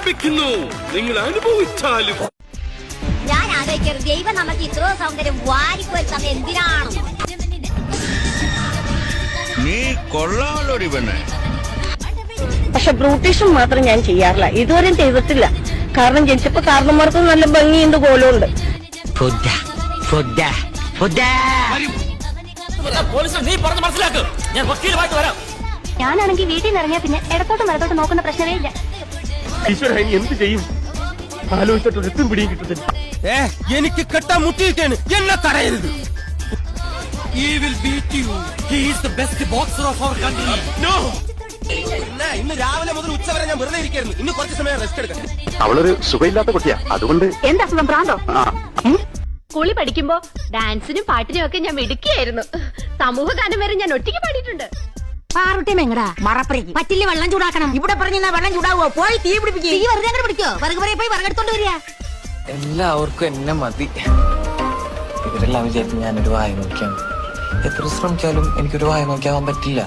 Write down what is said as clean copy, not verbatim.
ആരംഭിക്കുന്നു. നിങ്ങൾ അനുഭവിച്ചാലും. ഞാൻ ആലോചിക്കരുത്, ദൈവം നമുക്ക് ഇത്രയോ സൗന്ദര്യം വാരിക്കോരി തന്നെ എന്തിനാണ്? നീ കൊള്ളാലൊടി പെണ്ണെ. പക്ഷെ ബ്രൂട്ടീഷും മാത്രം ഞാൻ ചെയ്യാറില്ല, ഇതുവരെയും ചെയ്തിട്ടില്ല. കാരണം ജനിച്ചപ്പോ കാരണന്മാർക്ക് നല്ല ഭംഗിയുണ്ട്, കോലമുണ്ട്. ഞാനാണെങ്കിൽ വീട്ടിൽ നിന്ന് ഇറങ്ങിയ പിന്നെ ഇടത്തോട്ടും വലത്തോട്ട് നോക്കുന്ന പ്രശ്നമേ ഇല്ല. എന്ത് ചെയ്യും ആലോചിച്ചിട്ട് ഒരെത്തും പിടിയും കിട്ടത്തില്ല. എനിക്ക് കെട്ടാൻ മുട്ടിയിട്ടാണ് എന്നെ തടയരുത്. He will beat you. He is the best boxer of our country. No. ഇന്ന് രാവിലെ മുതൽ ഉച്ചവരെ ഞാൻ വെറുതെ ഇരിക്കായിരുന്നു. ഇന്ന് കുറച്ച് സമയം റെസ്റ്റ് എടുക്കണം. അവളൊരു സുഖമില്ലാത്ത കുട്ടിയാ, അതുകൊണ്ട്. എന്താ സുഖം, പ്രാന്തോ? സ്കൂളിൽ പഠിക്കുമ്പോ ഡാൻസിനും പാട്ടിനും ഒക്കെ ഞാൻ മിടുക്കിയായിരുന്നു. സമൂഹ ഗാനം വരെ ഞാൻ ഒറ്റയ്ക്ക് പാടിയിട്ടുണ്ട്. പാറുട്ടിമെങ്ങടാ മറപ്പറയ്ക്ക് പറ്റില്ല, വെള്ളം ചൂടാക്കണം. ഇവിടെ പറഞ്ഞാ വെള്ളം ചൂടാവോ? പോയി തീ പിടിപ്പിക്കുക. തീ വെറുതെ അങ്ങനെ പിടിക്കോ? വിറക് പറയെ പോയി വിറകെടുത്തോണ്ട് വരിക. എല്ലാവർക്കും എന്നെ മതി. ഇവരെല്ലാം വിചാരിക്കും ഞാനൊരു വായ നോക്കിയാണ്. എത്ര ശ്രമിച്ചാലും എനിക്കൊരു വായ നോക്കിയാവാൻ പറ്റില്ല.